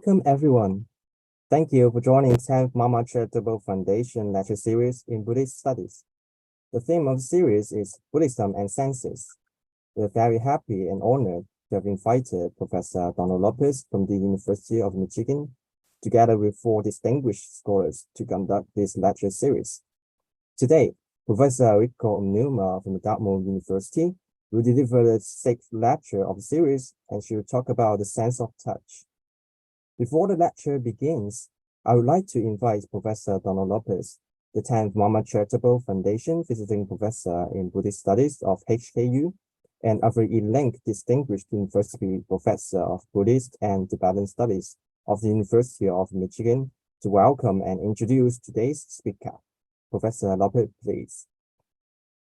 Welcome everyone. Thank you for joining 10th Mama Charitable Foundation lecture series in Buddhist studies. The theme of the series is Buddhism and Senses. We're very happy and honored to have invited Professor Donald Lopez from the University of Michigan, together with 4 distinguished scholars to conduct this lecture series. Today, Professor Reiko Ohnuma from the Dartmouth University will deliver the 6th lecture of the series, and she will talk about the sense of touch. Before the lecture begins, I would like to invite Professor Donald Lopez, the 10th Mama Charitable Foundation visiting professor in Buddhist Studies of HKU, and Avery Link Distinguished University Professor of Buddhist and Tibetan Studies of the University of Michigan, to welcome and introduce today's speaker. Professor Lopez, please.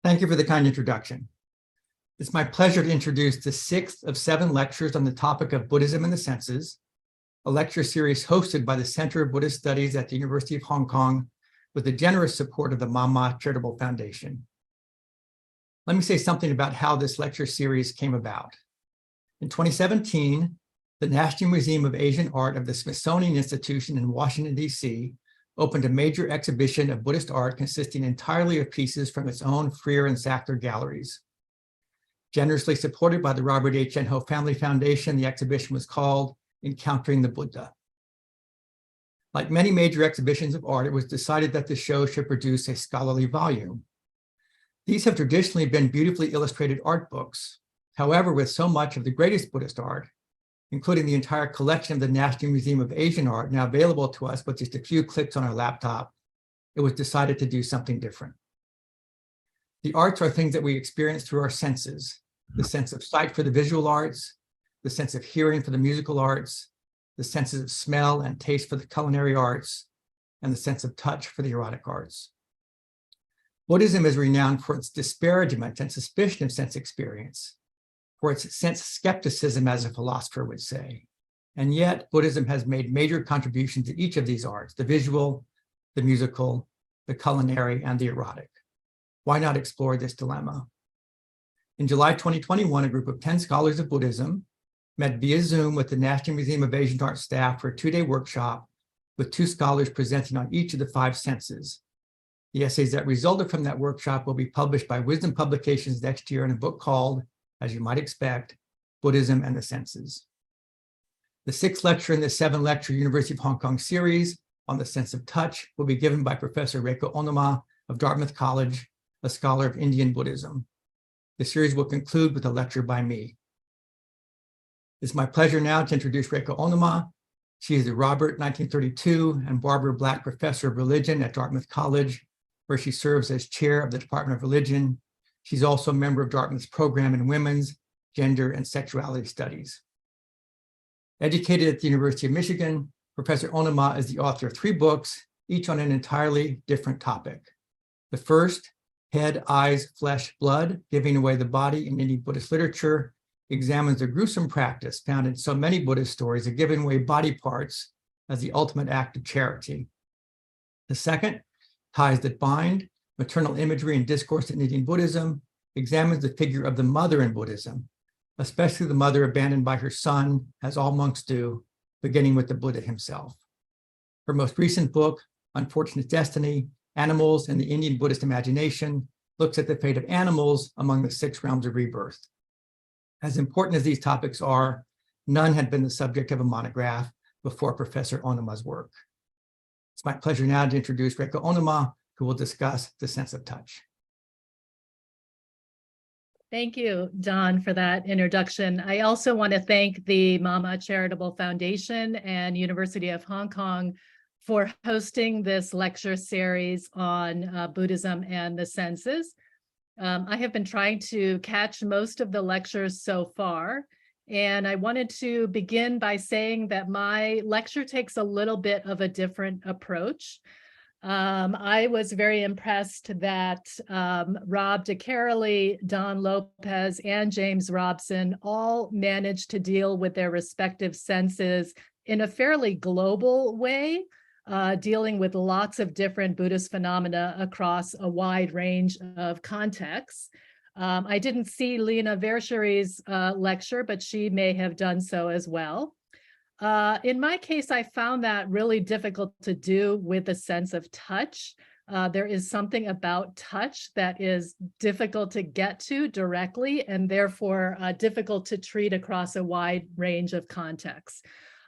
Thank you for the kind introduction. It's my pleasure to introduce the 6th of 7 lectures on the topic of Buddhism and the Senses, a lecture series hosted by the Center of Buddhist Studies at the University of Hong Kong with the generous support of the Mama Charitable Foundation. Let me say something about how this lecture series came about. In 2017, the National Museum of Asian Art of the Smithsonian Institution in Washington, D.C. opened a major exhibition of Buddhist art consisting entirely of pieces from its own Freer and Sackler galleries. Generously supported by the Robert H. and Ho Family Foundation, the exhibition was called Encountering the Buddha. Like many major exhibitions of art, it was decided that the show should produce a scholarly volume. These have traditionally been beautifully illustrated art books. However, with so much of the greatest Buddhist art, including the entire collection of the National Museum of Asian Art now available to us with just a few clicks on our laptop, it was decided to do something different. The arts are things that we experience through our senses, the sense of sight for the visual arts, the sense of hearing for the musical arts, the senses of smell and taste for the culinary arts, and the sense of touch for the erotic arts. Buddhism is renowned for its disparagement and suspicion of sense experience, for its sense skepticism, as a philosopher would say. And yet, Buddhism has made major contributions to each of these arts, the visual, the musical, the culinary, and the erotic. Why not explore this dilemma? In July 2021, a group of 10 scholars of Buddhism met via Zoom with the National Museum of Asian Art staff for a 2-day workshop with 2 scholars presenting on each of the 5 senses. The essays that resulted from that workshop will be published by Wisdom Publications next year in a book called, as you might expect, Buddhism and the Senses. The 6th lecture in the 7-lecture University of Hong Kong series on the sense of touch will be given by Professor Reiko Ohnuma of Dartmouth College, a scholar of Indian Buddhism. The series will conclude with a lecture by me. It's my pleasure now to introduce Reiko Ohnuma. She is the Robert 1932 and Barbara Black Professor of Religion at Dartmouth College, where she serves as chair of the Department of Religion. She's also a member of Dartmouth's program in Women's, Gender, and Sexuality Studies. Educated at the University of Michigan, Professor Ohnuma is the author of 3 books, each on an entirely different topic. The first, Head, Eyes, Flesh, Blood, Giving Away the Body in Indian Buddhist Literature, examines the gruesome practice found in so many Buddhist stories of giving away body parts as the ultimate act of charity. The second, Ties That Bind, Maternal Imagery and Discourse in Indian Buddhism, examines the figure of the mother in Buddhism, especially the mother abandoned by her son, as all monks do, beginning with the Buddha himself. Her most recent book, Unfortunate Destiny, Animals and the Indian Buddhist Imagination, looks at the fate of animals among the 6 realms of rebirth. As important as these topics are, none had been the subject of a monograph before Professor Ohnuma's work. It's my pleasure now to introduce Reiko Ohnuma, who will discuss the sense of touch. Thank you, Don, for that introduction. I also want to thank the Mama Charitable Foundation and University of Hong Kong for hosting this lecture series on Buddhism and the senses. I have been trying to catch most of the lectures so far, and I wanted to begin by saying that my lecture takes a little bit of a different approach. I was very impressed that Rob DeCaroli, Don Lopez, and James Robson all managed to deal with their respective senses in a fairly global way, dealing with lots of different Buddhist phenomena across a wide range of contexts. I didn't see Lena Verschery's lecture, but she may have done so as well. In my case, I found that really difficult to do with the sense of touch. There is something about touch that is difficult to get to directly and therefore difficult to treat across a wide range of contexts.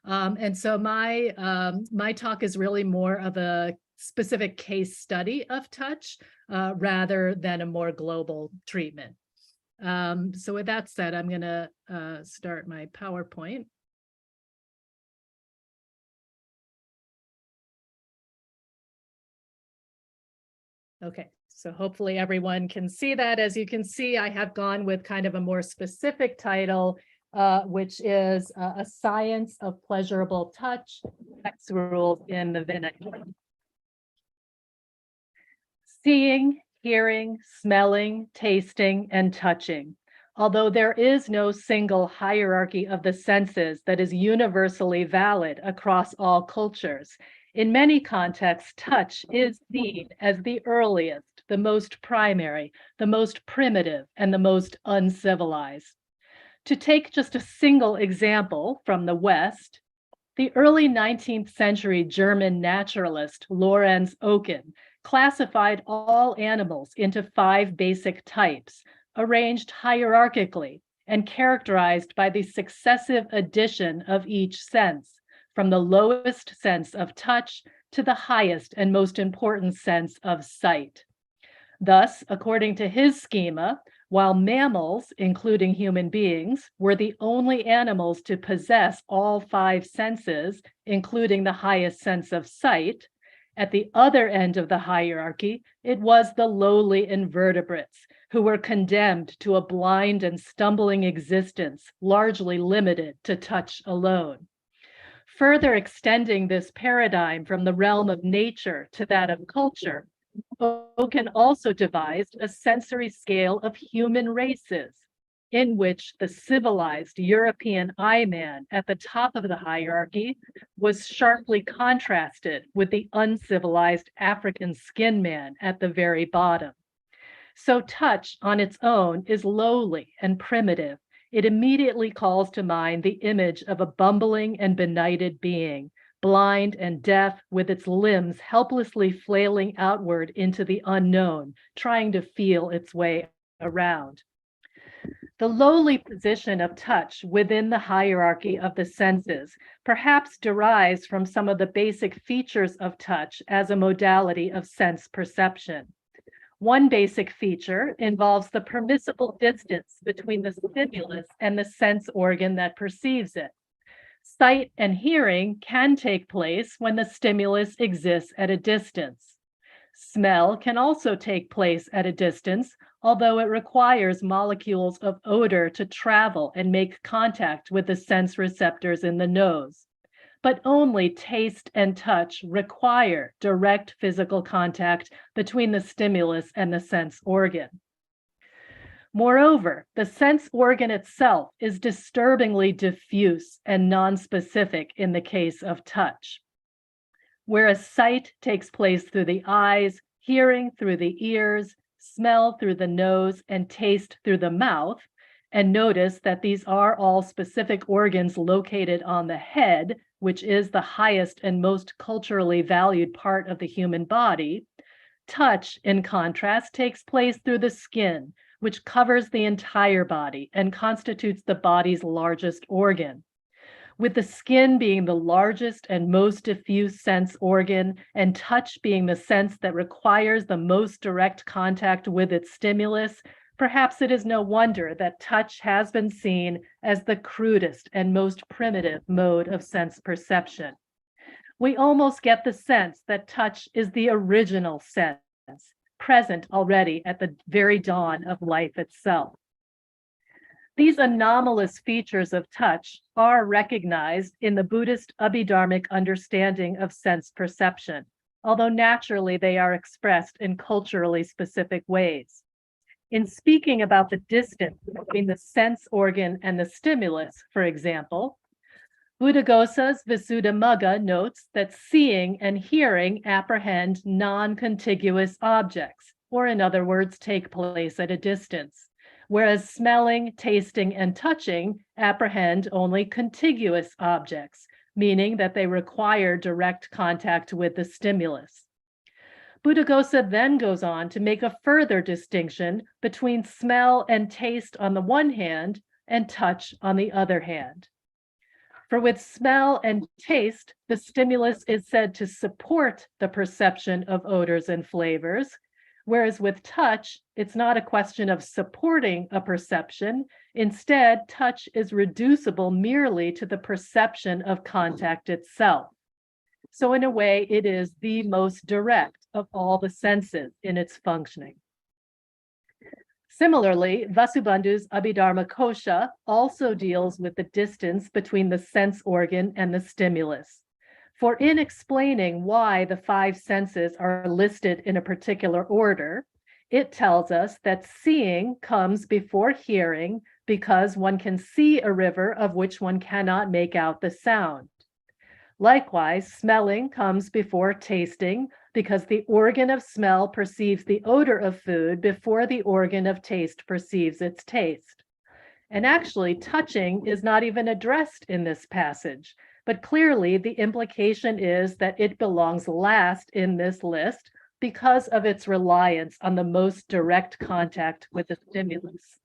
And so my talk is really more of a specific case study of touch rather than a more global treatment. So with that said, I'm going to start my PowerPoint. Okay, so hopefully everyone can see that. As you can see, I have gone with kind of a more specific title, which is A Science of Pleasurable Touch, Sex Rules in the Vernacular. Seeing, hearing, smelling, tasting, and touching. Although there is no single hierarchy of the senses that is universally valid across all cultures, in many contexts, touch is seen as the earliest, the most primary, the most primitive, and the most uncivilized. To take just a single example from the West, the early 19th century German naturalist Lorenz Oken classified all animals into 5 basic types, arranged hierarchically and characterized by the successive addition of each sense, from the lowest sense of touch to the highest and most important sense of sight. Thus, according to his schema, while mammals, including human beings, were the only animals to possess all 5 senses, including the highest sense of sight, at the other end of the hierarchy, it was the lowly invertebrates who were condemned to a blind and stumbling existence, largely limited to touch alone. Further extending this paradigm from the realm of nature to that of culture, Oken also devised a sensory scale of human races, in which the civilized European eye man at the top of the hierarchy was sharply contrasted with the uncivilized African skin man at the very bottom. So touch on its own is lowly and primitive. It immediately calls to mind the image of a bumbling and benighted being, blind and deaf, with its limbs helplessly flailing outward into the unknown, trying to feel its way around. The lowly position of touch within the hierarchy of the senses perhaps derives from some of the basic features of touch as a modality of sense perception. One basic feature involves the permissible distance between the stimulus and the sense organ that perceives it. Sight and hearing can take place when the stimulus exists at a distance. Smell can also take place at a distance, although it requires molecules of odor to travel and make contact with the sense receptors in the nose. But only taste and touch require direct physical contact between the stimulus and the sense organ. Moreover, the sense organ itself is disturbingly diffuse and nonspecific in the case of touch. Whereas sight takes place through the eyes, hearing through the ears, smell through the nose, and taste through the mouth, and notice that these are all specific organs located on the head, which is the highest and most culturally valued part of the human body, touch, in contrast, takes place through the skin, which covers the entire body and constitutes the body's largest organ. With the skin being the largest and most diffuse sense organ, and touch being the sense that requires the most direct contact with its stimulus, perhaps it is no wonder that touch has been seen as the crudest and most primitive mode of sense perception. We almost get the sense that touch is the original sense, present already at the very dawn of life itself. These anomalous features of touch are recognized in the Buddhist Abhidharmic understanding of sense perception, although naturally they are expressed in culturally specific ways. In speaking about the distance between the sense organ and the stimulus, for example, Buddhaghosa's Visuddhimagga notes that seeing and hearing apprehend non-contiguous objects, or in other words, take place at a distance, whereas smelling, tasting, and touching apprehend only contiguous objects, meaning that they require direct contact with the stimulus. Buddhaghosa then goes on to make a further distinction between smell and taste on the one hand and touch on the other hand. For with smell and taste, the stimulus is said to support the perception of odors and flavors, whereas with touch, it's not a question of supporting a perception. Instead, touch is reducible merely to the perception of contact itself. So in a way, it is the most direct of all the senses in its functioning. Similarly, Vasubandhu's Abhidharma Kosha also deals with the distance between the sense organ and the stimulus. For in explaining why the five senses are listed in a particular order, it tells us that seeing comes before hearing because one can see a river of which one cannot make out the sound. Likewise, smelling comes before tasting because the organ of smell perceives the odor of food before the organ of taste perceives its taste. And actually, touching is not even addressed in this passage, but clearly the implication is that it belongs last in this list because of its reliance on the most direct contact with the stimulus.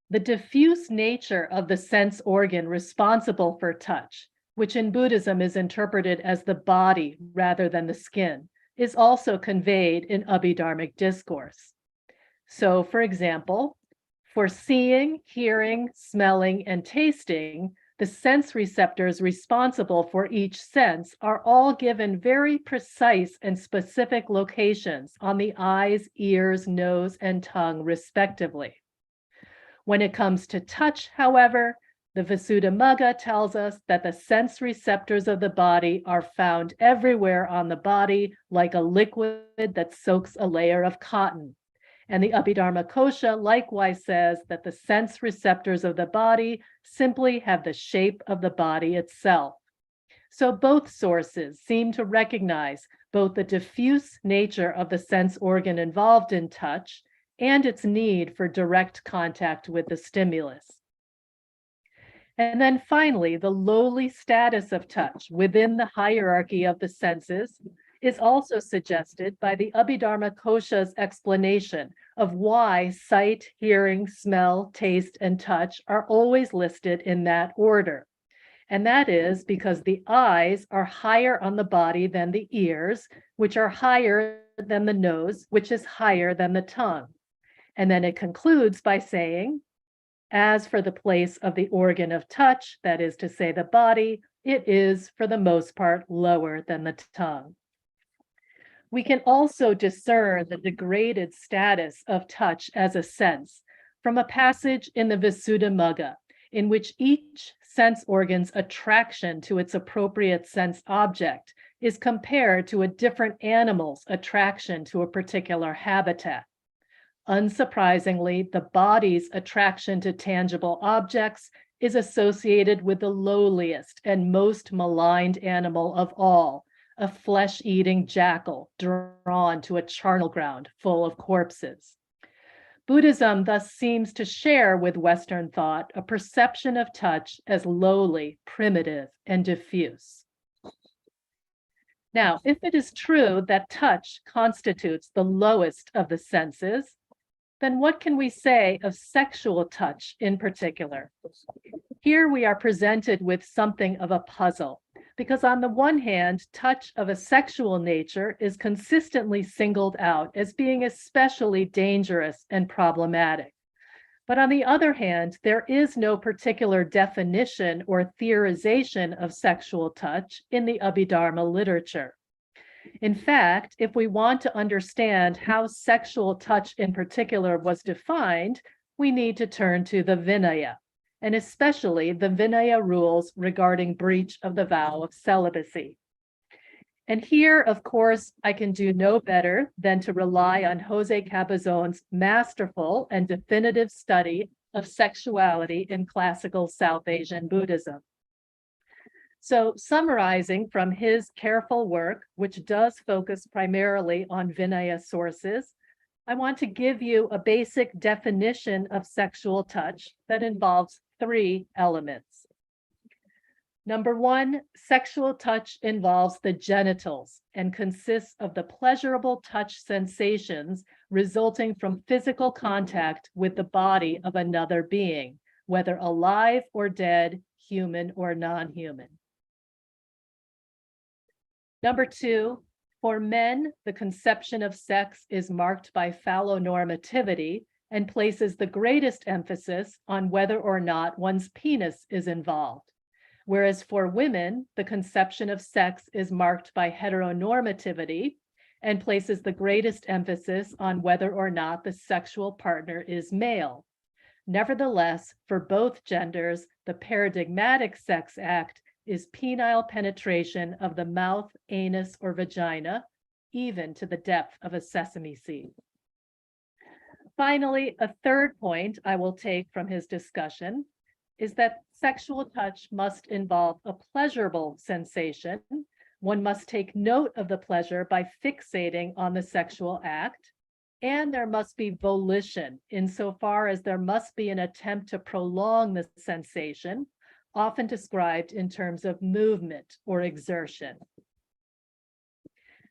The diffuse nature of the sense organ responsible for touch, which in Buddhism is interpreted as the body rather than the skin, is also conveyed in Abhidharmic discourse. So, for example, for seeing, hearing, smelling, and tasting, the sense receptors responsible for each sense are all given very precise and specific locations on the eyes, ears, nose, and tongue, respectively. When it comes to touch, however, the Visuddhimagga tells us that the sense receptors of the body are found everywhere on the body, like a liquid that soaks a layer of cotton. And the Abhidharma Kosha likewise says that the sense receptors of the body simply have the shape of the body itself. So both sources seem to recognize both the diffuse nature of the sense organ involved in touch and its need for direct contact with the stimulus. And then finally, the lowly status of touch within the hierarchy of the senses is also suggested by the Abhidharma Kosha's explanation of why sight, hearing, smell, taste, and touch are always listed in that order. And that is because the eyes are higher on the body than the ears, which are higher than the nose, which is higher than the tongue. And then it concludes by saying, as for the place of the organ of touch, that is to say the body, it is for the most part lower than the tongue. We can also discern the degraded status of touch as a sense from a passage in the Visuddhimagga, in which each sense organ's attraction to its appropriate sense object is compared to a different animal's attraction to a particular habitat. Unsurprisingly, the body's attraction to tangible objects is associated with the lowliest and most maligned animal of all, a flesh-eating jackal drawn to a charnel ground full of corpses. Buddhism thus seems to share with Western thought a perception of touch as lowly, primitive, and diffuse. Now, if it is true that touch constitutes the lowest of the senses, then what can we say of sexual touch in particular? Here we are presented with something of a puzzle, because on the one hand, touch of a sexual nature is consistently singled out as being especially dangerous and problematic. But on the other hand, there is no particular definition or theorization of sexual touch in the Abhidharma literature. In fact, if we want to understand how sexual touch in particular was defined, we need to turn to the Vinaya, and especially the Vinaya rules regarding breach of the vow of celibacy. And here, of course, I can do no better than to rely on Jose Cabazon's masterful and definitive study of sexuality in classical South Asian Buddhism. So, summarizing from his careful work, which does focus primarily on Vinaya sources, I want to give you a basic definition of sexual touch that involves three elements. Number one, sexual touch involves the genitals and consists of the pleasurable touch sensations resulting from physical contact with the body of another being, whether alive or dead, human or non-human. Number two, for men, the conception of sex is marked by phallonormativity and places the greatest emphasis on whether or not one's penis is involved. Whereas for women, the conception of sex is marked by heteronormativity and places the greatest emphasis on whether or not the sexual partner is male. Nevertheless, for both genders, the paradigmatic sex act is penile penetration of the mouth, anus, or vagina, even to the depth of a sesame seed. Finally, a third point I will take from his discussion is that sexual touch must involve a pleasurable sensation. One must take note of the pleasure by fixating on the sexual act, and there must be volition insofar as there must be an attempt to prolong the sensation, often described in terms of movement or exertion.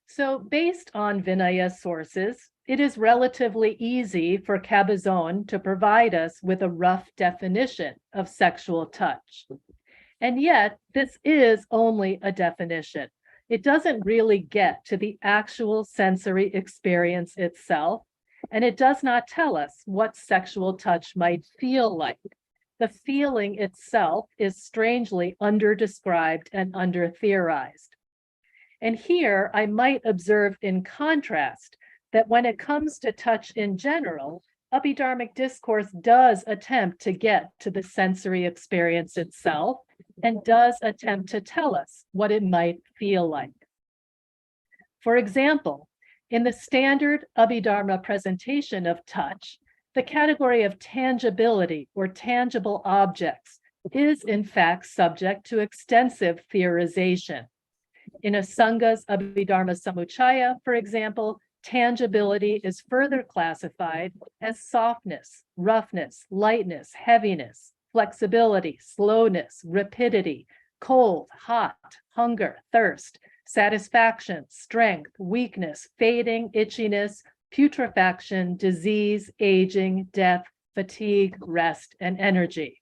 So based on Vinaya sources, it is relatively easy for Cabazon to provide us with a rough definition of sexual touch. And yet, this is only a definition. It doesn't really get to the actual sensory experience itself, and it does not tell us what sexual touch might feel like. The feeling itself is strangely under-described and under-theorized. And here I might observe in contrast that when it comes to touch in general, Abhidharmic discourse does attempt to get to the sensory experience itself and does attempt to tell us what it might feel like. For example, in the standard Abhidharma presentation of touch, the category of tangibility or tangible objects is in fact subject to extensive theorization. In Asanga's Abhidharma Samuchaya, for example, tangibility is further classified as softness, roughness, lightness, heaviness, flexibility, slowness, rapidity, cold, hot, hunger, thirst, satisfaction, strength, weakness, fading, itchiness, putrefaction, disease, aging, death, fatigue, rest, and energy.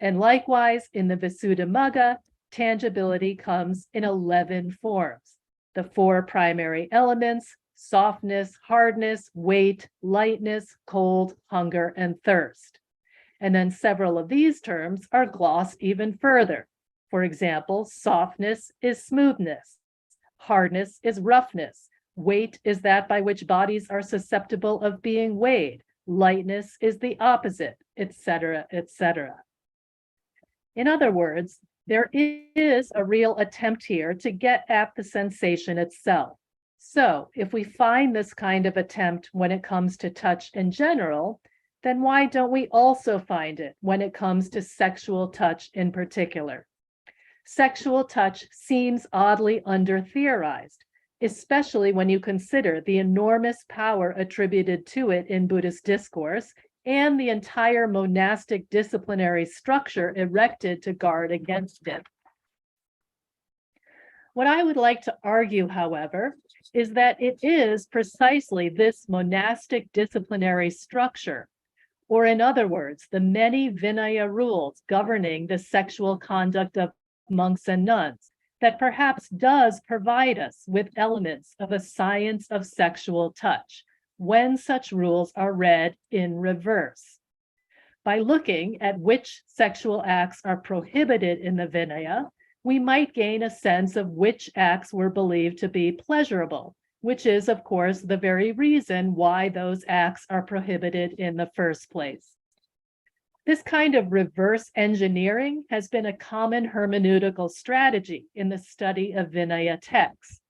And likewise, in the Visuddhimagga, tangibility comes in 11 forms. The 4 primary elements: softness, hardness, weight, lightness, cold, hunger, and thirst. And then several of these terms are glossed even further. For example, softness is smoothness, hardness is roughness, weight is that by which bodies are susceptible of being weighed, lightness is the opposite, etc., etc. In other words, there is a real attempt here to get at the sensation itself. So if we find this kind of attempt when it comes to touch in general, then why don't we also find it when it comes to sexual touch in particular? Sexual touch seems oddly under-theorized, especially when you consider the enormous power attributed to it in Buddhist discourse and the entire monastic disciplinary structure erected to guard against it. What I would like to argue, however, is that it is precisely this monastic disciplinary structure, or in other words, the many Vinaya rules governing the sexual conduct of monks and nuns, that perhaps does provide us with elements of a science of sexual touch, when such rules are read in reverse. By looking at which sexual acts are prohibited in the Vinaya, we might gain a sense of which acts were believed to be pleasurable, which is, of course, the very reason why those acts are prohibited in the first place. This kind of reverse engineering has been a common hermeneutical strategy in the study of Vinaya texts.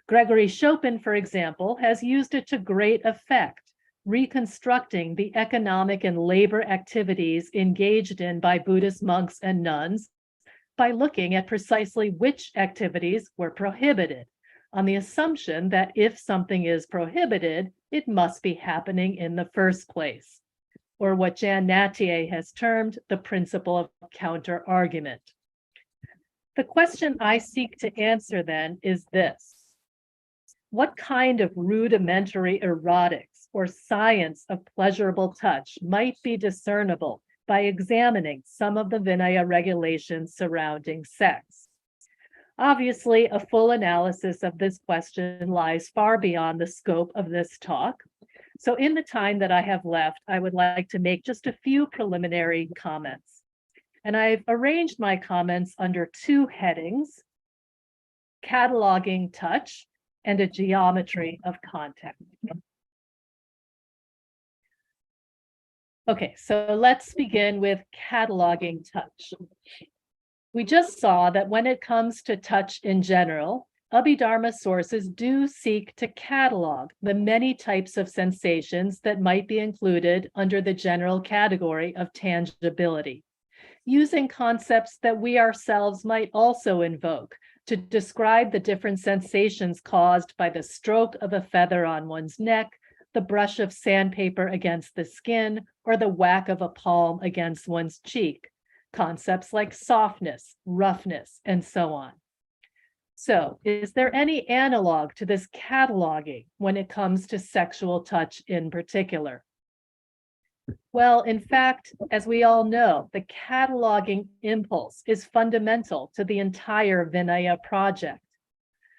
Gregory Chopin, for example, has used it to great effect, reconstructing the economic and labor activities engaged in by Buddhist monks and nuns by looking at precisely which activities were prohibited, on the assumption that if something is prohibited, it must be happening in the first place, or what Jan Nattier has termed the principle of counter-argument. The question I seek to answer then is this: what kind of rudimentary erotics or science of pleasurable touch might be discernible by examining some of the Vinaya regulations surrounding sex? Obviously, a full analysis of this question lies far beyond the scope of this talk. So in the time that I have left, I would like to make just a few preliminary comments. And I've arranged my comments under two headings: cataloging touch and a geometry of contact. Okay, so let's begin with cataloging touch. We just saw that when it comes to touch in general, Abhidharma sources do seek to catalog the many types of sensations that might be included under the general category of tangibility, using concepts that we ourselves might also invoke to describe the different sensations caused by the stroke of a feather on one's neck, the brush of sandpaper against the skin, or the whack of a palm against one's cheek. Concepts like softness, roughness, and so on. So, is there any analog to this cataloging when it comes to sexual touch in particular? Well, in fact, as we all know, the cataloging impulse is fundamental to the entire Vinaya project.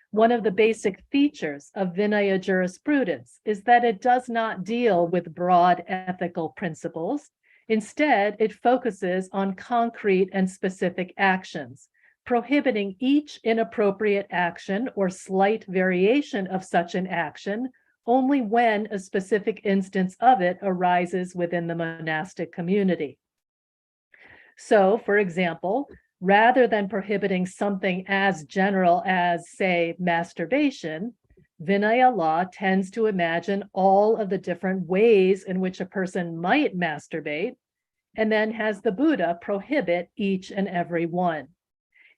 One of the basic features of Vinaya jurisprudence is that it does not deal with broad ethical principles. Instead, it focuses on concrete and specific actions, prohibiting each inappropriate action or slight variation of such an action only when a specific instance of it arises within the monastic community. So, for example, rather than prohibiting something as general as, say, masturbation, Vinaya law tends to imagine all of the different ways in which a person might masturbate, and then has the Buddha prohibit each and every one.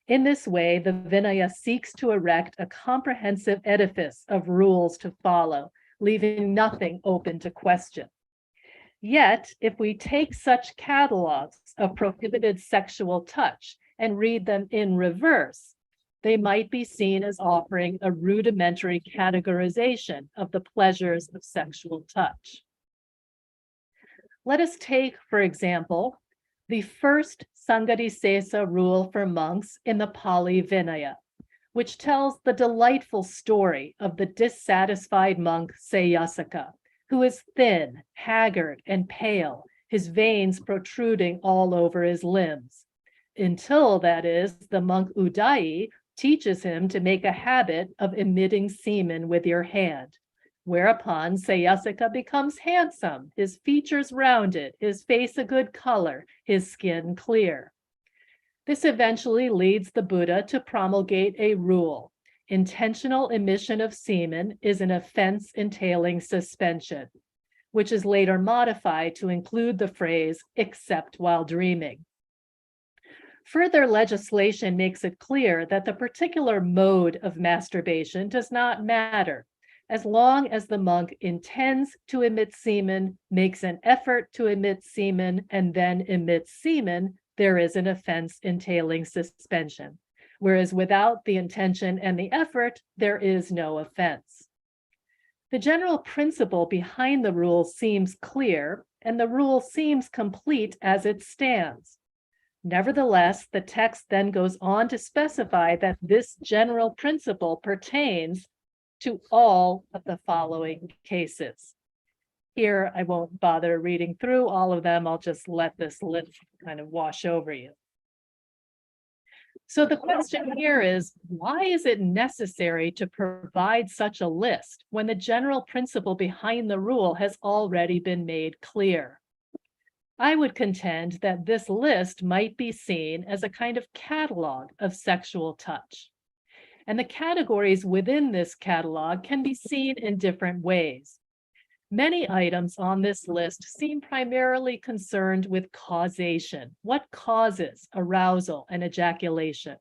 In this way, the Vinaya seeks to erect a comprehensive edifice of rules to follow, leaving nothing open to question. Yet, if we take such catalogs of prohibited sexual touch and read them in reverse, they might be seen as offering a rudimentary categorization of the pleasures of sexual touch. Let us take, for example, the first Sanghadisesa rule for monks in the Pali Vinaya, which tells the delightful story of the dissatisfied monk Sayasaka, who is thin, haggard, and pale, his veins protruding all over his limbs, until, that is, the monk Udayi teaches him to make a habit of emitting semen with your hand, whereupon Sayasaka becomes handsome, his features rounded, his face a good color, his skin clear. This eventually leads the Buddha to promulgate a rule: intentional emission of semen is an offense entailing suspension, which is later modified to include the phrase, except while dreaming. Further legislation makes it clear that the particular mode of masturbation does not matter, as long as the monk intends to emit semen, makes an effort to emit semen, and then emits semen, there is an offense entailing suspension. Whereas without the intention and the effort, there is no offense. The general principle behind the rule seems clear, and the rule seems complete as it stands. Nevertheless, the text then goes on to specify that this general principle pertains to all of the following cases. Here, I won't bother reading through all of them. I'll just let this list kind of wash over you. So the question here is, why is it necessary to provide such a list when the general principle behind the rule has already been made clear? I would contend that this list might be seen as a kind of catalog of sexual touch. And the categories within this catalog can be seen in different ways. Many items on this list seem primarily concerned with causation. What causes arousal and ejaculation?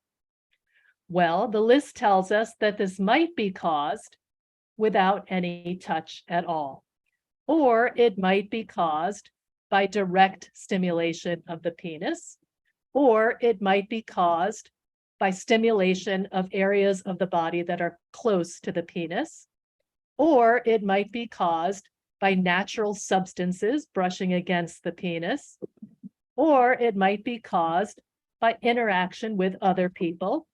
Well, the list tells us that this might be caused without any touch at all, or it might be caused by direct stimulation of the penis, or it might be caused by stimulation of areas of the body that are close to the penis, or it might be caused by natural substances brushing against the penis, or it might be caused by interaction with other people,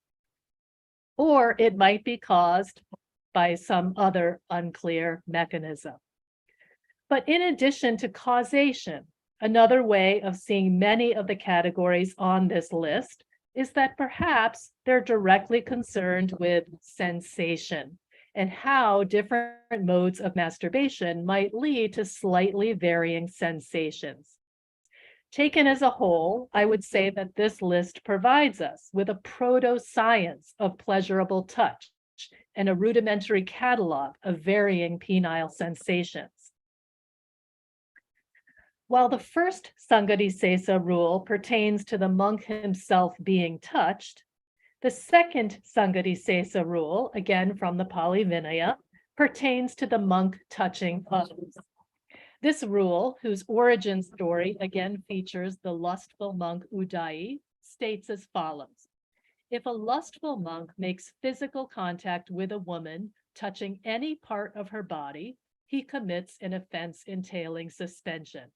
or it might be caused by some other unclear mechanism. But in addition to causation, another way of seeing many of the categories on this list is that perhaps they're directly concerned with sensation and how different modes of masturbation might lead to slightly varying sensations. Taken as a whole, I would say that this list provides us with a proto-science of pleasurable touch and a rudimentary catalog of varying penile sensations. While the first Sanghadisesa rule pertains to the monk himself being touched, the second Sanghadisesa rule, again from the Pali Vinaya, pertains to the monk touching others. This rule, whose origin story again features the lustful monk Udayi, states as follows. If a lustful monk makes physical contact with a woman touching any part of her body, he commits an offense entailing suspension.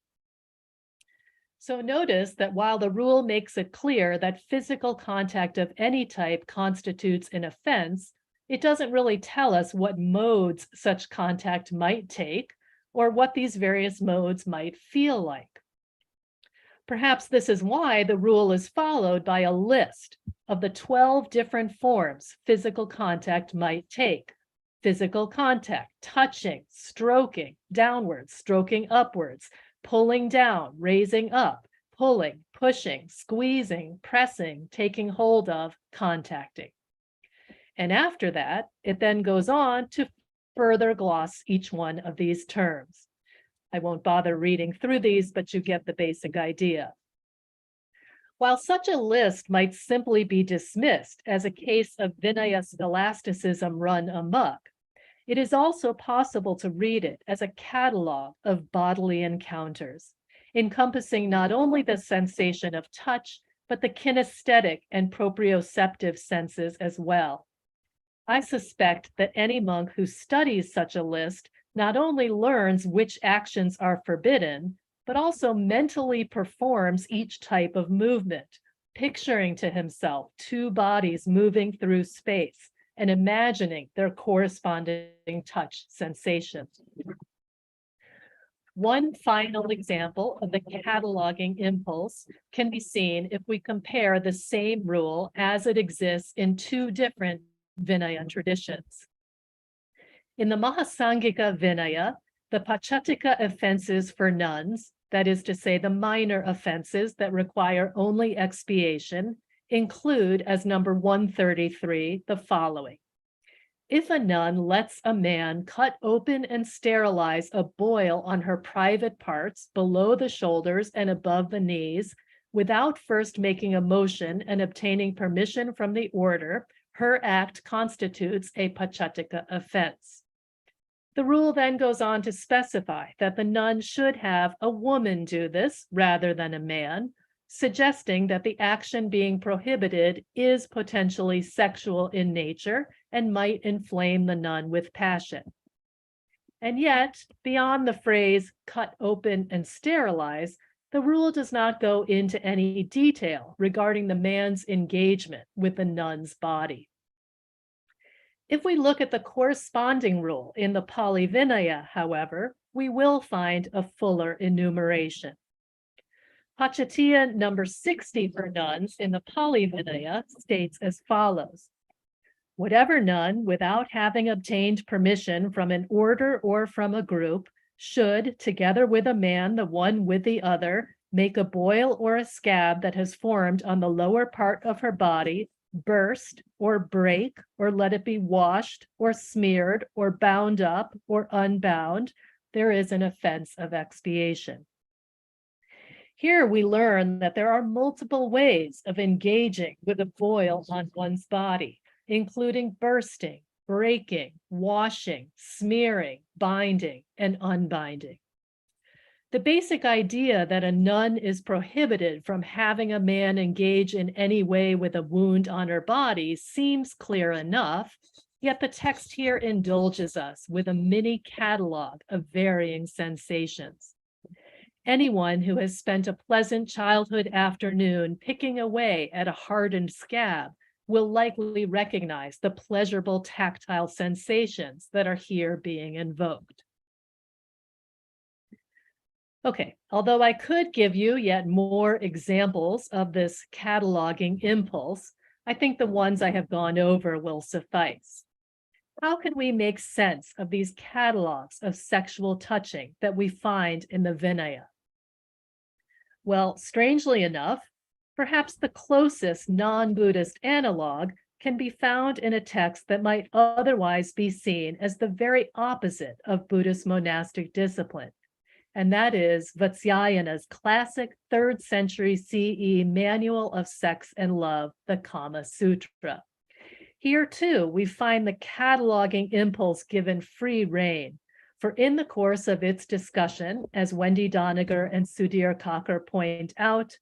So notice that while the rule makes it clear that physical contact of any type constitutes an offense, it doesn't really tell us what modes such contact might take or what these various modes might feel like. Perhaps this is why the rule is followed by a list of the 12 different forms physical contact might take. Physical contact, touching, stroking, downwards, stroking upwards, pulling down, raising up, pulling, pushing, squeezing, pressing, taking hold of, contacting. And after that, it then goes on to further gloss each one of these terms. I won't bother reading through these, but you get the basic idea. While such a list might simply be dismissed as a case of Vinaya scholasticism run amok, it is also possible to read it as a catalog of bodily encounters, encompassing not only the sensation of touch, but the kinesthetic and proprioceptive senses as well. I suspect that any monk who studies such a list not only learns which actions are forbidden, but also mentally performs each type of movement, picturing to himself two bodies moving through space and imagining their corresponding touch sensations. One final example of the cataloging impulse can be seen if we compare the same rule as it exists in two different Vinaya traditions. In the Mahasangika Vinaya, the Pachatika offenses for nuns, that is to say the minor offenses that require only expiation, include as number 133 the following. If a nun lets a man cut open and sterilize a boil on her private parts below the shoulders and above the knees, without first making a motion and obtaining permission from the order, her act constitutes a Pachatika offense. The rule then goes on to specify that the nun should have a woman do this rather than a man, suggesting that the action being prohibited is potentially sexual in nature and might inflame the nun with passion. And yet, beyond the phrase cut open and sterilize, the rule does not go into any detail regarding the man's engagement with the nun's body. If we look at the corresponding rule in the Pali Vinaya, however, we will find a fuller enumeration. Pachatiya number 60 for nuns in the Pali Vinaya states as follows. Whatever nun, without having obtained permission from an order or from a group, should, together with a man, the one with the other, make a boil or a scab that has formed on the lower part of her body, burst or break, or let it be washed or smeared or bound up or unbound, there is an offense of expiation. Here we learn that there are multiple ways of engaging with a boil on one's body, including bursting, breaking, washing, smearing, binding, and unbinding. The basic idea that a nun is prohibited from having a man engage in any way with a wound on her body seems clear enough, yet the text here indulges us with a mini catalog of varying sensations. Anyone who has spent a pleasant childhood afternoon picking away at a hardened scab will likely recognize the pleasurable tactile sensations that are here being invoked. Okay, although I could give you yet more examples of this cataloging impulse, I think the ones I have gone over will suffice. How can we make sense of these catalogs of sexual touching that we find in the Vinaya? Well, strangely enough, perhaps the closest non-Buddhist analog can be found in a text that might otherwise be seen as the very opposite of Buddhist monastic discipline, and that is Vatsyayana's classic 3rd century CE Manual of Sex and Love, the Kama Sutra. Here too, we find the cataloging impulse given free rein, for in the course of its discussion, as Wendy Doniger and Sudhir Kakar point out,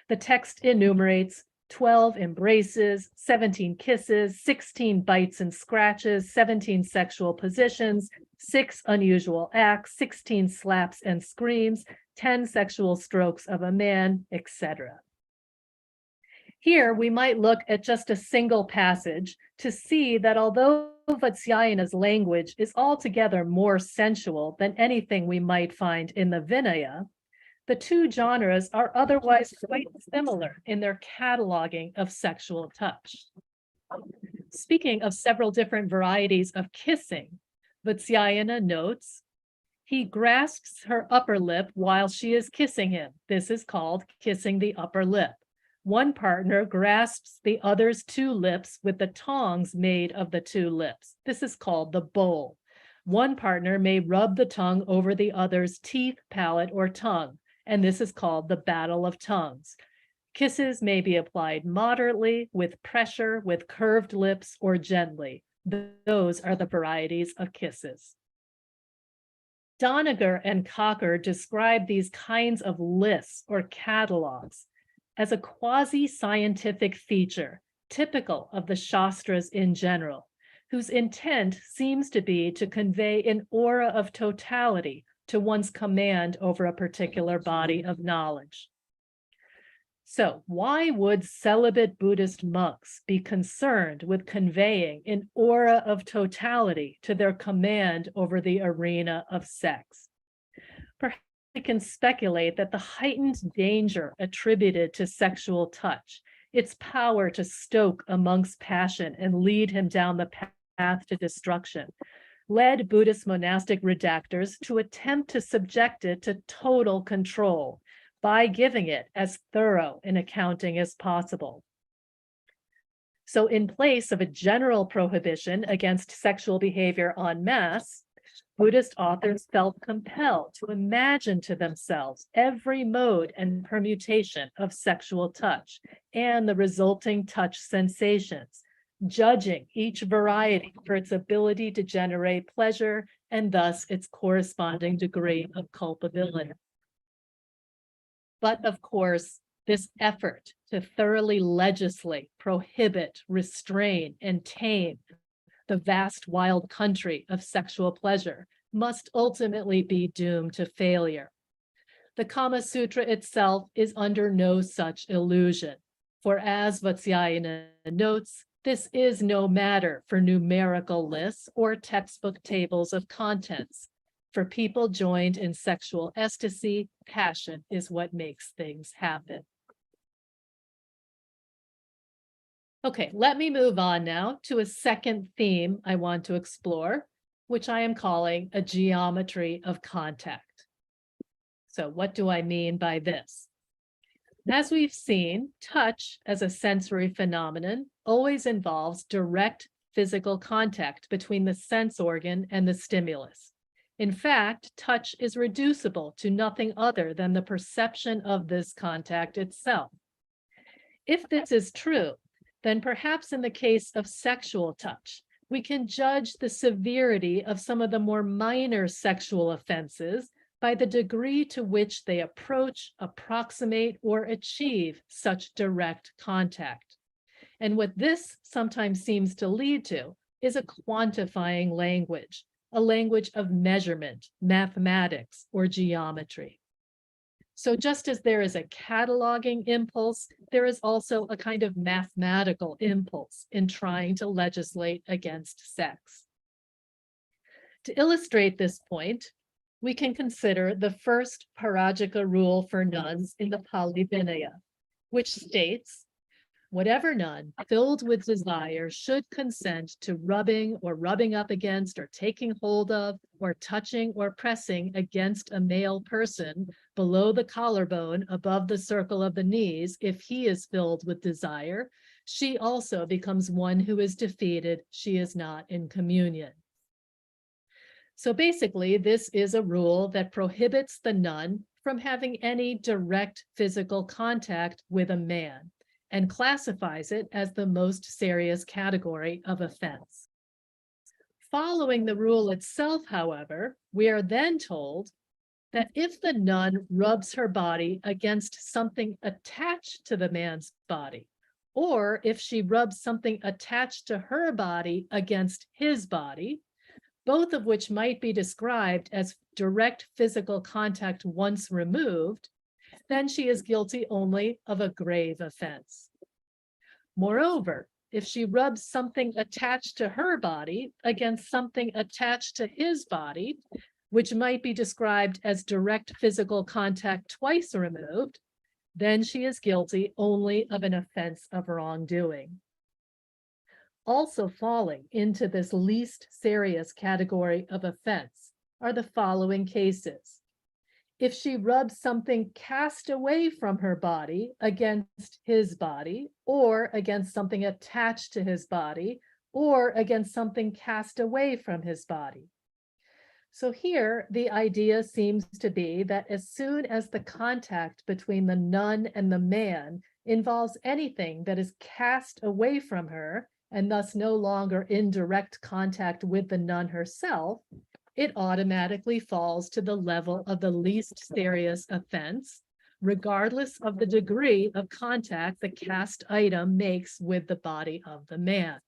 the text enumerates 12 embraces, 17 kisses, 16 bites and scratches, 17 sexual positions, 6 unusual acts, 16 slaps and screams, 10 sexual strokes of a man, etc. Here, we might look at just a single passage to see that although Vatsyayana's language is altogether more sensual than anything we might find in the Vinaya, the two genres are otherwise quite similar in their cataloging of sexual touch. Speaking of several different varieties of kissing, Vatsyayana notes, he grasps her upper lip while she is kissing him. This is called kissing the upper lip. One partner grasps the other's 2 lips with the tongs made of the 2 lips. This is called the bowl. One partner may rub the tongue over the other's teeth, palate, or tongue, and this is called the battle of tongues. Kisses may be applied moderately, with pressure, with curved lips, or gently. Those are the varieties of kisses. Doniger and Kakar describe these kinds of lists or catalogs as a quasi-scientific feature typical of the Shastras in general, whose intent seems to be to convey an aura of totality to one's command over a particular body of knowledge. So why would celibate Buddhist monks be concerned with conveying an aura of totality to their command over the arena of sex? Perhaps we can speculate that the heightened danger attributed to sexual touch, its power to stoke a monk's passion and lead him down the path to destruction, led Buddhist monastic redactors to attempt to subject it to total control by giving it as thorough an accounting as possible. So in place of a general prohibition against sexual behavior en masse, Buddhist authors felt compelled to imagine to themselves every mode and permutation of sexual touch and the resulting touch sensations, judging each variety for its ability to generate pleasure and thus its corresponding degree of culpability. But of course, this effort to thoroughly legislate, prohibit, restrain, and tame the vast wild country of sexual pleasure must ultimately be doomed to failure. The Kama Sutra itself is under no such illusion, for as Vatsyayana notes, this is no matter for numerical lists or textbook tables of contents. For people joined in sexual ecstasy, passion is what makes things happen. Okay, let me move on now to a second theme I want to explore, which I am calling a geometry of contact. So what do I mean by this? As we've seen, touch as a sensory phenomenon always involves direct physical contact between the sense organ and the stimulus. In fact, touch is reducible to nothing other than the perception of this contact itself. If this is true, then perhaps in the case of sexual touch, we can judge the severity of some of the more minor sexual offenses by the degree to which they approach, approximate, or achieve such direct contact. And what this sometimes seems to lead to is a quantifying language, a language of measurement, mathematics, or geometry. So just as there is a cataloging impulse, there is also a kind of mathematical impulse in trying to legislate against sex. To illustrate this point, we can consider the first Parajika rule for nuns in the Pali Vinaya, which states, whatever nun filled with desire should consent to rubbing or rubbing up against or taking hold of or touching or pressing against a male person below the collarbone above the circle of the knees, if he is filled with desire, she also becomes one who is defeated. She is not in communion. So basically, this is a rule that prohibits the nun from having any direct physical contact with a man, and classifies it as the most serious category of offense. Following the rule itself, however, we are then told that if the nun rubs her body against something attached to the man's body, or if she rubs something attached to her body against his body, both of which might be described as direct physical contact once removed, then she is guilty only of a grave offense. Moreover, if she rubs something attached to her body against something attached to his body, which might be described as direct physical contact twice removed, then she is guilty only of an offense of wrongdoing. Also falling into this least serious category of offense are the following cases. If she rubs something cast away from her body against his body, or against something attached to his body, or against something cast away from his body. So here, the idea seems to be that as soon as the contact between the nun and the man involves anything that is cast away from her, and thus no longer in direct contact with the nun herself, it automatically falls to the level of the least serious offense, regardless of the degree of contact the cast item makes with the body of the man.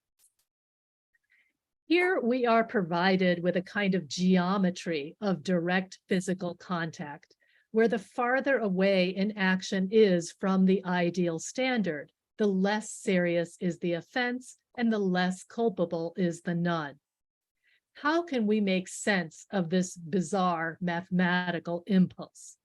Here we are provided with a kind of geometry of direct physical contact, where the farther away an action is from the ideal standard, the less serious is the offense and the less culpable is the nun. How can we make sense of this bizarre mathematical impulse?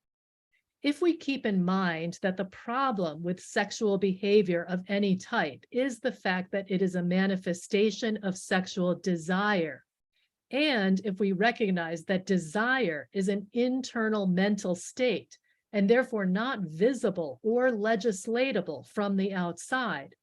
If we keep in mind that the problem with sexual behavior of any type is the fact that it is a manifestation of sexual desire, and if we recognize that desire is an internal mental state and therefore not visible or legislatable from the outside,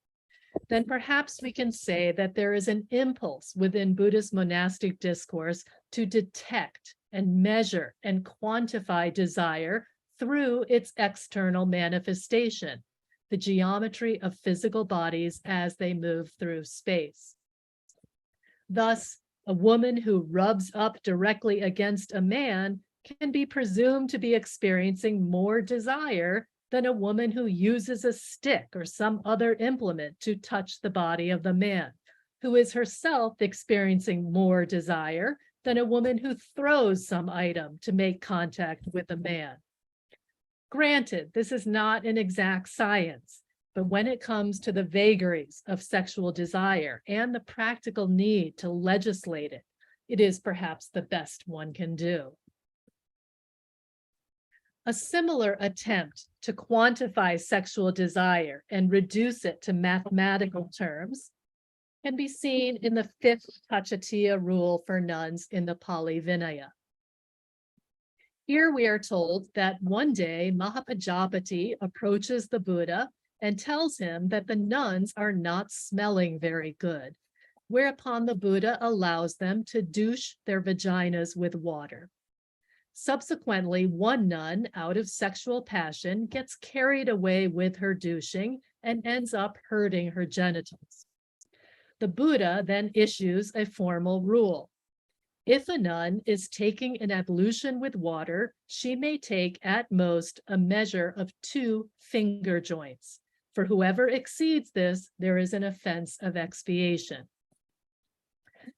then perhaps we can say that there is an impulse within Buddhist monastic discourse to detect and measure and quantify desire through its external manifestation, the geometry of physical bodies as they move through space. Thus, a woman who rubs up directly against a man can be presumed to be experiencing more desire than a woman who uses a stick or some other implement to touch the body of the man, who is herself experiencing more desire than a woman who throws some item to make contact with a man. Granted, this is not an exact science, but when it comes to the vagaries of sexual desire and the practical need to legislate it, it is perhaps the best one can do. A similar attempt to quantify sexual desire and reduce it to mathematical terms can be seen in the fifth Pachatiya rule for nuns in the Pali Vinaya. Here we are told that one day Mahapajapati approaches the Buddha and tells him that the nuns are not smelling very good, whereupon the Buddha allows them to douche their vaginas with water. Subsequently, one nun, out of sexual passion, gets carried away with her douching and ends up hurting her genitals. The Buddha then issues a formal rule. If a nun is taking an ablution with water, she may take at most a measure of 2 finger joints. For whoever exceeds this, there is an offense of expiation.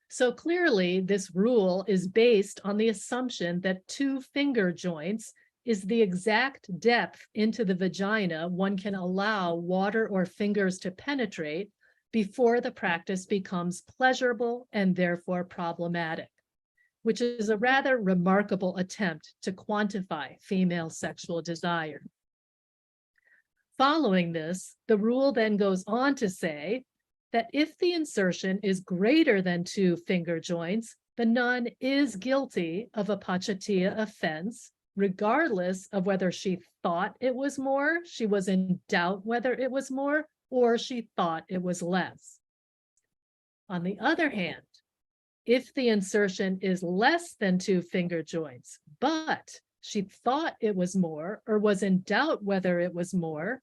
So clearly, this rule is based on the assumption that 2 finger joints is the exact depth into the vagina one can allow water or fingers to penetrate before the practice becomes pleasurable and therefore problematic, which is a rather remarkable attempt to quantify female sexual desire. Following this, the rule then goes on to say that if the insertion is greater than 2 finger joints, the nun is guilty of a pachatiya offense, regardless of whether she thought it was more, she was in doubt whether it was more, or she thought it was less. On the other hand, if the insertion is less than 2 finger joints, but she thought it was more or was in doubt whether it was more,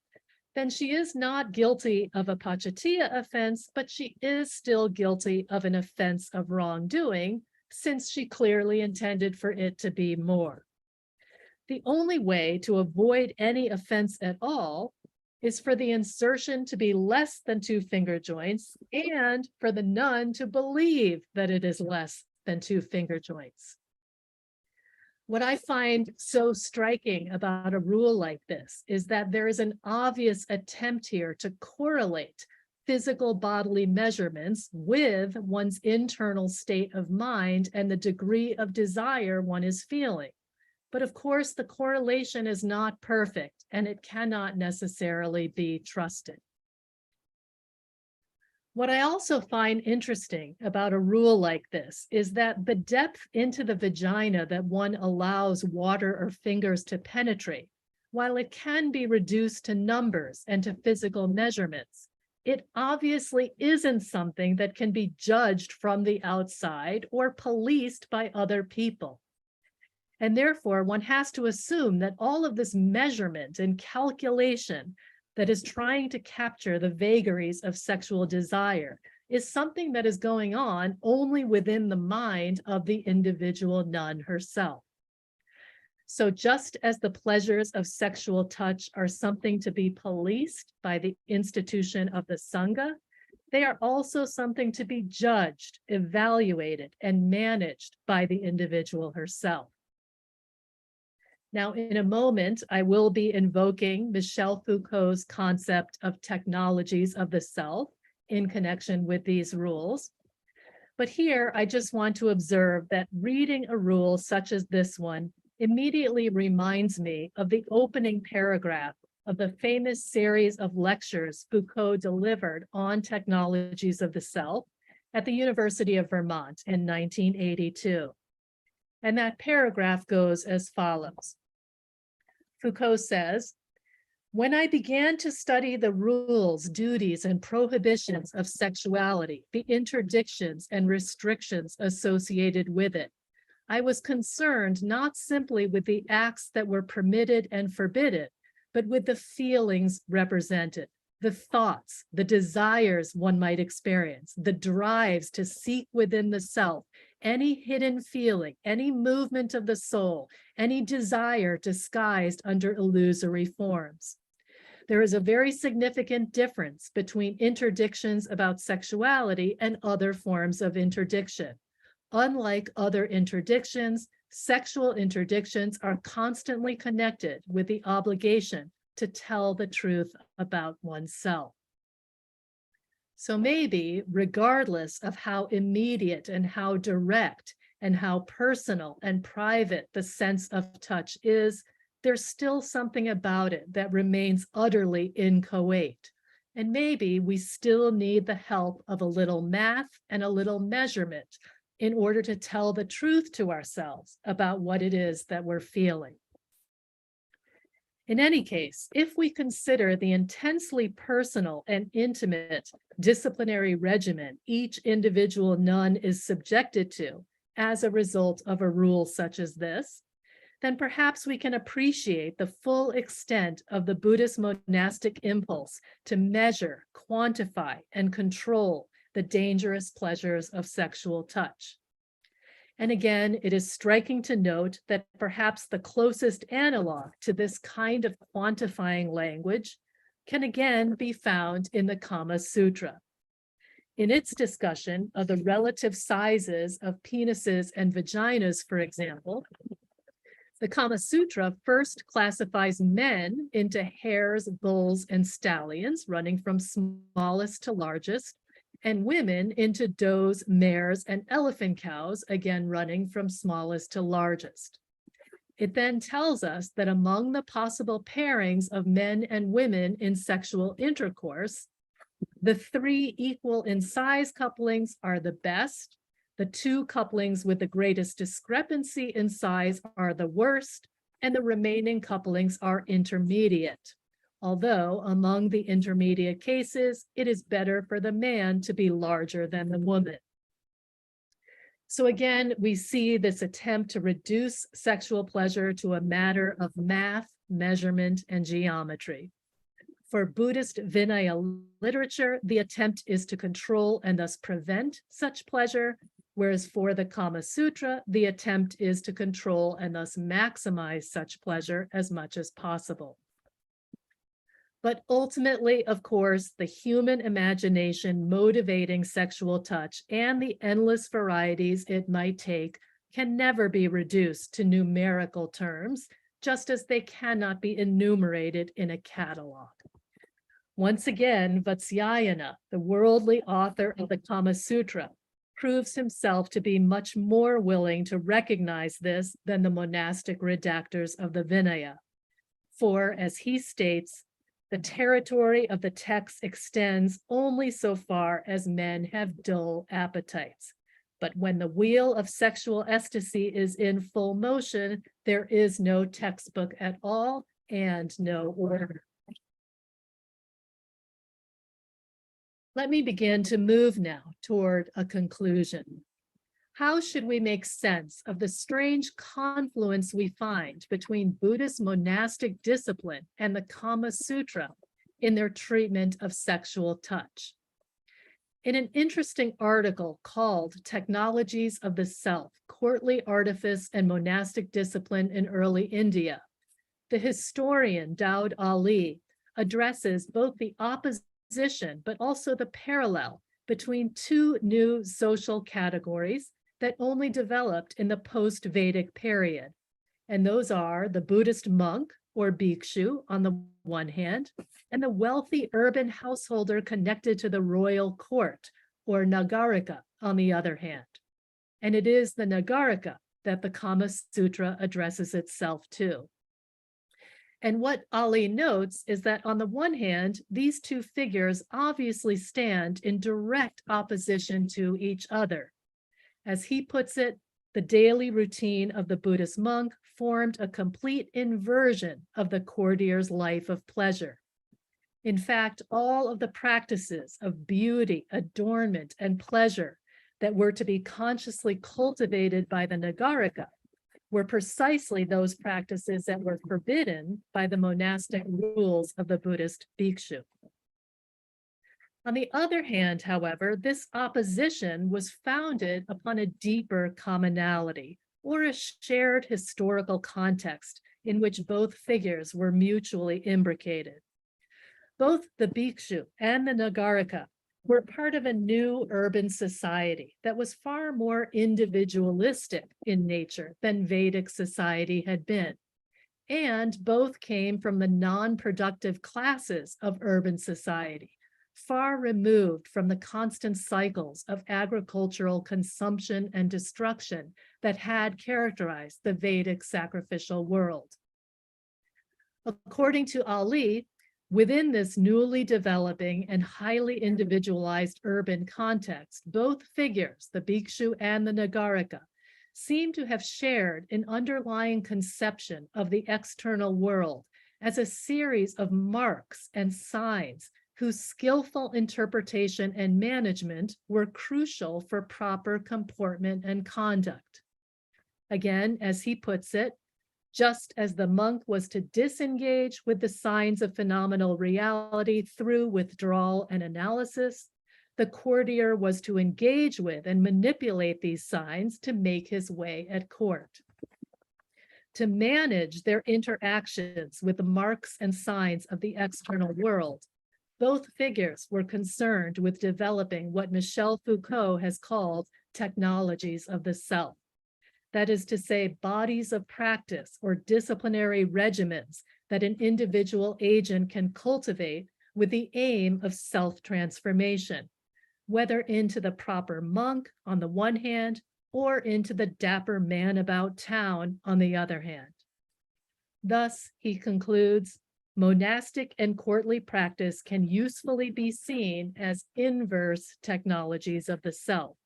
then she is not guilty of a pachatiya offense, but she is still guilty of an offense of wrongdoing, since she clearly intended for it to be more. The only way to avoid any offense at all is for the insertion to be less than 2 finger joints and for the nun to believe that it is less than 2 finger joints. What I find so striking about a rule like this is that there is an obvious attempt here to correlate physical bodily measurements with one's internal state of mind and the degree of desire one is feeling. But of course, the correlation is not perfect and it cannot necessarily be trusted. What I also find interesting about a rule like this is that the depth into the vagina that one allows water or fingers to penetrate, while it can be reduced to numbers and to physical measurements, it obviously isn't something that can be judged from the outside or policed by other people. And therefore, one has to assume that all of this measurement and calculation that is trying to capture the vagaries of sexual desire is something that is going on only within the mind of the individual nun herself. So just as the pleasures of sexual touch are something to be policed by the institution of the Sangha, they are also something to be judged, evaluated, and managed by the individual herself. Now, in a moment, I will be invoking Michel Foucault's concept of technologies of the self in connection with these rules. But here, I just want to observe that reading a rule such as this one immediately reminds me of the opening paragraph of the famous series of lectures Foucault delivered on technologies of the self at the University of Vermont in 1982. And that paragraph goes as follows. Foucault says, "When I began to study the rules, duties, and prohibitions of sexuality, the interdictions and restrictions associated with it, I was concerned not simply with the acts that were permitted and forbidden, but with the feelings represented, the thoughts, the desires one might experience, the drives to seek within the self, any hidden feeling, any movement of the soul, any desire disguised under illusory forms. There is a very significant difference between interdictions about sexuality and other forms of interdiction. Unlike other interdictions, sexual interdictions are constantly connected with the obligation to tell the truth about oneself. So maybe, regardless of how immediate and how direct and how personal and private the sense of touch is, there's still something about it that remains utterly inchoate. And maybe we still need the help of a little math and a little measurement in order to tell the truth to ourselves about what it is that we're feeling. In any case, if we consider the intensely personal and intimate disciplinary regimen each individual nun is subjected to as a result of a rule such as this, then perhaps we can appreciate the full extent of the Buddhist monastic impulse to measure, quantify, and control the dangerous pleasures of sexual touch. And again, it is striking to note that perhaps the closest analog to this kind of quantifying language can again be found in the Kama Sutra. In its discussion of the relative sizes of penises and vaginas, for example, the Kama Sutra first classifies men into hares, bulls, and stallions, running from smallest to largest, and women into does, mares, and elephant cows, again running from smallest to largest. It then tells us that among the possible pairings of men and women in sexual intercourse, the 3 equal in size couplings are the best, the 2 couplings with the greatest discrepancy in size are the worst, and the remaining couplings are intermediate. Although among the intermediate cases, it is better for the man to be larger than the woman. So again, we see this attempt to reduce sexual pleasure to a matter of math, measurement, and geometry. For Buddhist Vinaya literature, the attempt is to control and thus prevent such pleasure, whereas for the Kama Sutra, the attempt is to control and thus maximize such pleasure as much as possible. But ultimately, of course, the human imagination motivating sexual touch and the endless varieties it might take can never be reduced to numerical terms, just as they cannot be enumerated in a catalog. Once again, Vatsyayana, the worldly author of the Kama Sutra, proves himself to be much more willing to recognize this than the monastic redactors of the Vinaya. For, as he states, the territory of the text extends only so far as men have dull appetites. But when the wheel of sexual ecstasy is in full motion, there is no textbook at all and no order. Let me begin to move now toward a conclusion. How should we make sense of the strange confluence we find between Buddhist monastic discipline and the Kama Sutra in their treatment of sexual touch? In an interesting article called Technologies of the Self, Courtly Artifice and Monastic Discipline in Early India, the historian Daud Ali addresses both the opposition but also the parallel between 2 new social categories that only developed in the post-Vedic period. And those are the Buddhist monk or bhikshu on the one hand, and the wealthy urban householder connected to the royal court or nagarika on the other hand. And it is the nagarika that the Kama Sutra addresses itself to. And what Ali notes is that on the one hand, these 2 figures obviously stand in direct opposition to each other. As he puts it, the daily routine of the Buddhist monk formed a complete inversion of the courtier's life of pleasure. In fact, all of the practices of beauty, adornment, and pleasure that were to be consciously cultivated by the nagarika were precisely those practices that were forbidden by the monastic rules of the Buddhist bhikshu. On the other hand, however, this opposition was founded upon a deeper commonality or a shared historical context in which both figures were mutually imbricated. Both the bhikshu and the nagarika were part of a new urban society that was far more individualistic in nature than Vedic society had been. And both came from the non-productive classes of urban society, far removed from the constant cycles of agricultural consumption and destruction that had characterized the Vedic sacrificial world. According to Ali, within this newly developing and highly individualized urban context, both figures, the bhikshu and the nagarika, seem to have shared an underlying conception of the external world as a series of marks and signs whose skillful interpretation and management were crucial for proper comportment and conduct. Again, as he puts it, just as the monk was to disengage with the signs of phenomenal reality through withdrawal and analysis, the courtier was to engage with and manipulate these signs to make his way at court. To manage their interactions with the marks and signs of the external world, both figures were concerned with developing what Michel Foucault has called technologies of the self. That is to say, bodies of practice or disciplinary regimens that an individual agent can cultivate with the aim of self-transformation, whether into the proper monk on the one hand, or into the dapper man about town on the other hand. Thus, he concludes, monastic and courtly practice can usefully be seen as inverse technologies of the self.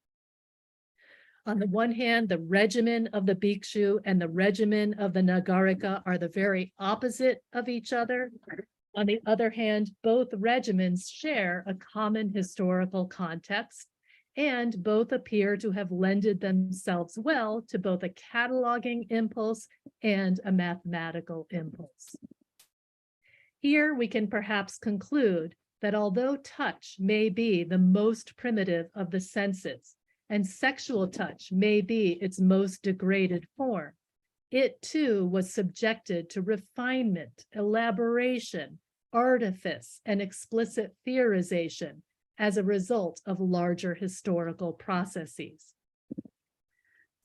On the one hand, the regimen of the bhikshu and the regimen of the nagarika are the very opposite of each other. On the other hand, both regimens share a common historical context, and both appear to have lended themselves well to both a cataloging impulse and a mathematical impulse. Here we can perhaps conclude that although touch may be the most primitive of the senses, and sexual touch may be its most degraded form, it too was subjected to refinement, elaboration, artifice, and explicit theorization as a result of larger historical processes.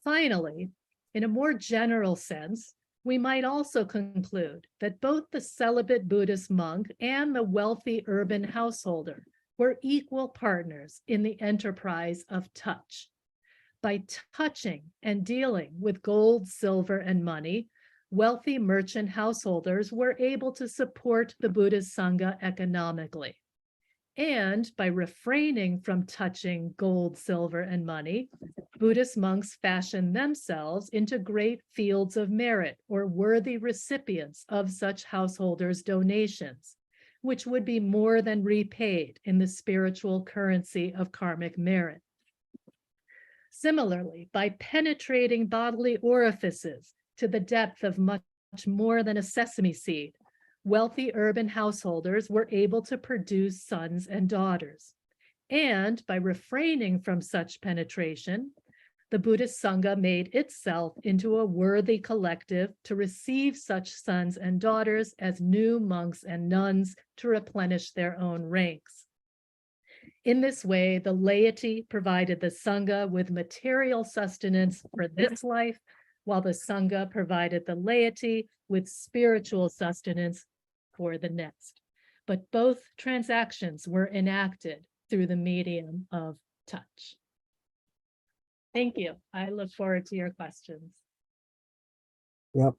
Finally, in a more general sense, we might also conclude that both the celibate Buddhist monk and the wealthy urban householder were equal partners in the enterprise of touch. By touching and dealing with gold, silver, and money, wealthy merchant householders were able to support the Buddhist Sangha economically. And by refraining from touching gold, silver, and money, Buddhist monks fashioned themselves into great fields of merit or worthy recipients of such householders' donations, which would be more than repaid in the spiritual currency of karmic merit. Similarly, by penetrating bodily orifices to the depth of much more than a sesame seed, wealthy urban householders were able to produce sons and daughters. And by refraining from such penetration, the Buddhist Sangha made itself into a worthy collective to receive such sons and daughters as new monks and nuns to replenish their own ranks. In this way, the laity provided the Sangha with material sustenance for this life, while the Sangha provided the laity with spiritual sustenance for the next. But both transactions were enacted through the medium of touch. Thank you. I look forward to your questions. Yep.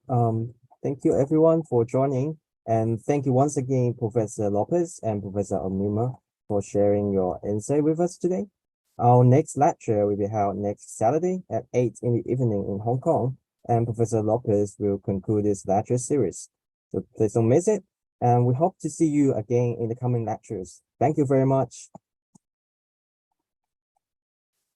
Thank you everyone for joining. And thank you once again, Professor Lopez and Professor Ohnuma, for sharing your insight with us today. Our next lecture will be held next Saturday at 8 in the evening in Hong Kong, and Professor Lopez will conclude this lecture series. So please don't miss it, and we hope to see you again in the coming lectures. Thank you very much.